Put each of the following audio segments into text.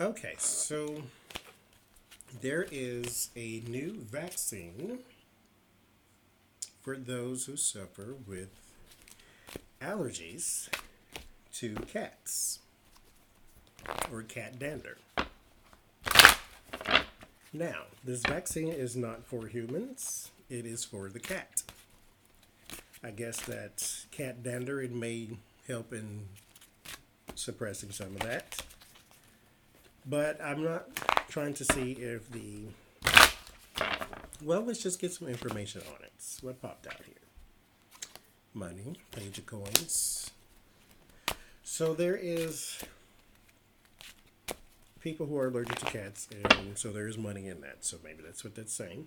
Okay, so there is a new vaccine for those who suffer with allergies to cats or cat dander. Now, this vaccine is not for humans, it is for the cat. I guess that cat dander, it may help in suppressing some of that. But I'm not trying to see if the. Well, let's just get some information on it. What popped out here? Money, page of coins. So there is people who are allergic to cats, and so there is money in that. So maybe that's what that's saying.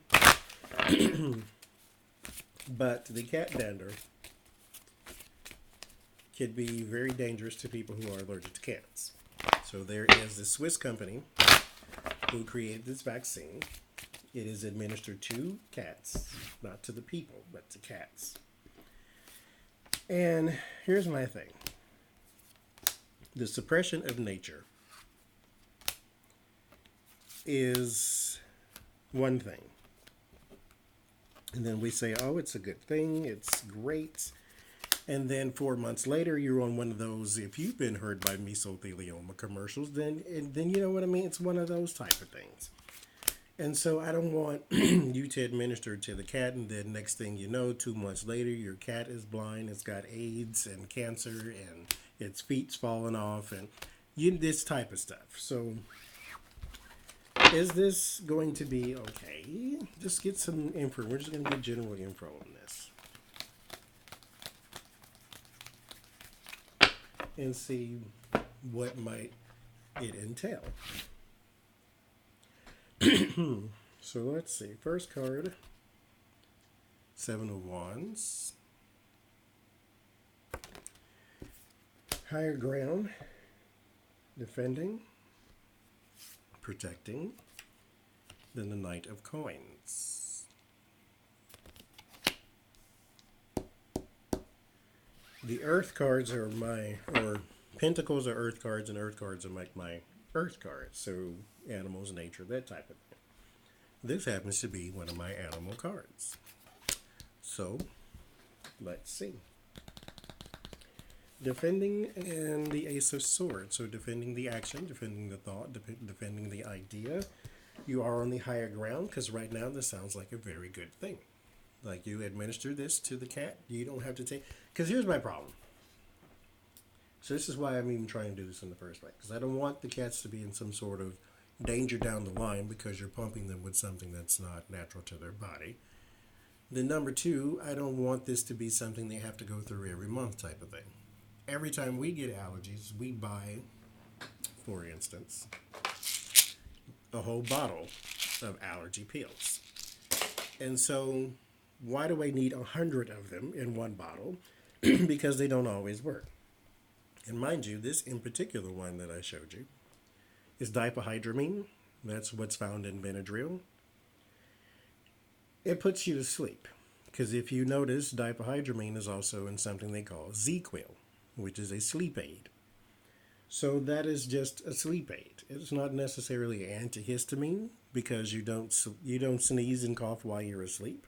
But the cat dander could be very dangerous to people who are allergic to cats. So there is the Swiss company who created this vaccine. It is administered to cats, not to the people, but to cats. And here's my thing. The suppression of nature is one thing. And then we say, oh, it's a good thing, it's great. And then 4 months later, you're on one of those, if you've been hurt by mesothelioma commercials, then you know what I mean? It's one of those type of things. And so I don't want you to administer to the cat, and then next thing you know, 2 months later, your cat is blind, it's got AIDS and cancer, and its feet's falling off, and this type of stuff. So is this going to be okay? Just get some info. We're just going to get general info on this. And see what might it entail. So let's see. First card, Seven of Wands. Higher ground, defending, protecting. Then the Knight of Coins. The Earth cards are or Pentacles are Earth cards, and Earth cards are like my Earth cards. So animals, nature, that type of thing. This happens to be one of my animal cards. So, let's see. Defending and the Ace of Swords. So defending the action, defending the thought, defending the idea. You are on the higher ground because right now this sounds like a very good thing. Like you administer this to the cat. You don't have to take... Because here's my problem. So this is why I'm even trying to do this in the first place. Because I don't want the cats to be in some sort of danger down the line because you're pumping them with something that's not natural to their body. Then number two, I don't want this to be something they have to go through every month type of thing. Every time we get allergies, we buy, for instance, a whole bottle of allergy pills. And so why do I need 100 of them in one bottle? Because they don't always work. And mind you, this in particular one that I showed you is diphenhydramine. That's what's found in Benadryl. It puts you to sleep. Because if you notice, diphenhydramine is also in something they call ZQuil, which is a sleep aid. So that is just a sleep aid. It's not necessarily antihistamine because you don't sneeze and cough while you're asleep.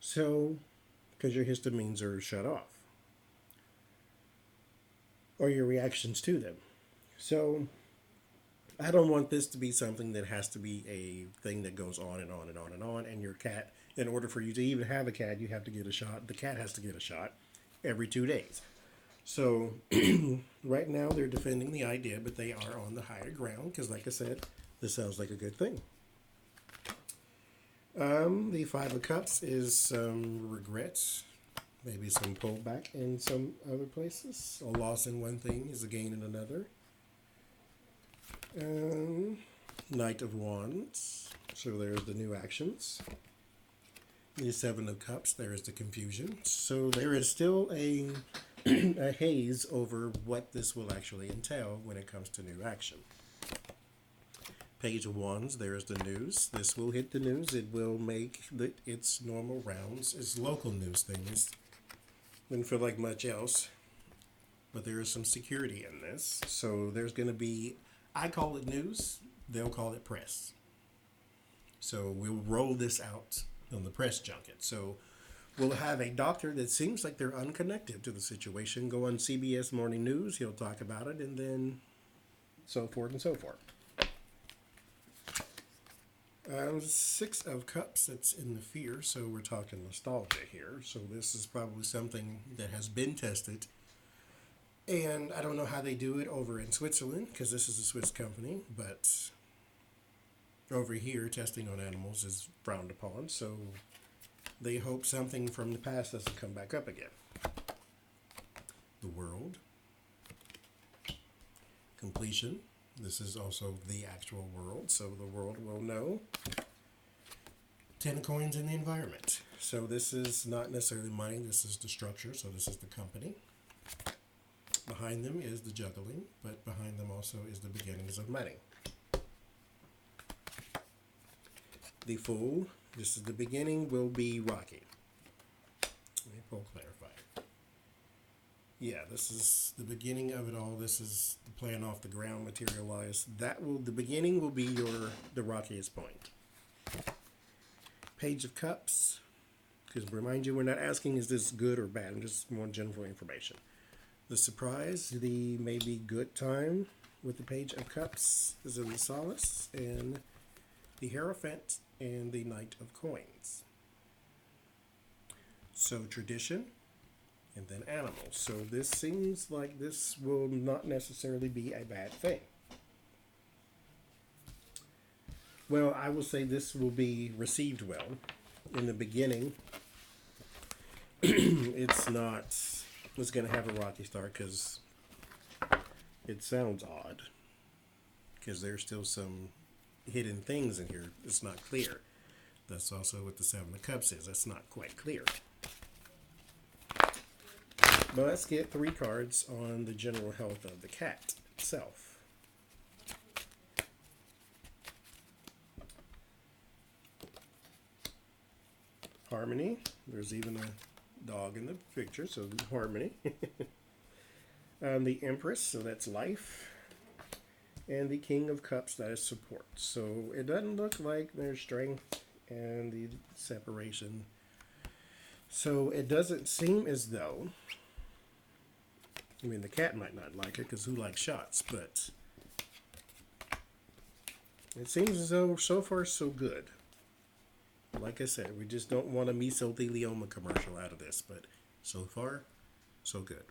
So, because your histamines are shut off. Or your reactions to them. So, I don't want this to be something that has to be a thing that goes on and on and on and on. And your cat, in order for you to even have a cat, you have to get a shot. The cat has to get a shot every 2 days. So, right now they're defending the idea, but they are on the higher ground because, like I said, this sounds like a good thing. The Five of Cups is some regrets, maybe some pullback in some other places. A loss in one thing is a gain in another. Knight of Wands, so there's the new actions. The Seven of Cups, there is the confusion. So there is still a haze over what this will actually entail when it comes to new action. Page of Wands, there's the news. This will hit the news. It will make its normal rounds. It's local news things. Didn't feel like much else. But there is some security in this. So there's going to be I call it news. They'll call it press. So we'll roll this out on the press junket. So we'll have a doctor that seems like they're unconnected to the situation go on CBS Morning News. He'll talk about it, and then so forth and so forth. Six of Cups, that's in the fear, so we're talking nostalgia here. So this is probably something that has been tested. And I don't know how they do it over in Switzerland, because this is a Swiss company, but over here, testing on animals is frowned upon, so they hope something from the past doesn't come back up again. The world. Completion. This is also the actual world, so the world will know. 10 coins in the environment. So this is not necessarily money, this is the structure, so this is the company. Behind them is the juggling, but behind them also is the beginnings of money. The Fool, this is the beginning, will be rocky. Let me pull clarify. Yeah, this is the beginning of it all. This is the plan off the ground materialized. The beginning will be the rockiest point. Page of Cups, because remind you, we're not asking is this good or bad, I'm just more general information. The surprise, the maybe good time with the Page of Cups is in the Solace, and the Hierophant and the Knight of Coins. So tradition, and then animals. So this seems like this will not necessarily be a bad thing. Well, I will say this will be received well. In the beginning, it's going to have a rocky start because it sounds odd. Because there's still some hidden things in here. It's not clear. That's also what the Seven of Cups is. That's not quite clear. But let's get 3 cards on the general health of the cat itself. Harmony. There's even a dog in the picture, so harmony. The Empress, so that's life. And the King of Cups, that is support. So it doesn't look like there's strength and the separation. So it doesn't seem as though, I mean, the cat might not like it because who likes shots, but it seems as though so far so good. Like I said, we just don't want a mesothelioma commercial out of this, but so far, so good.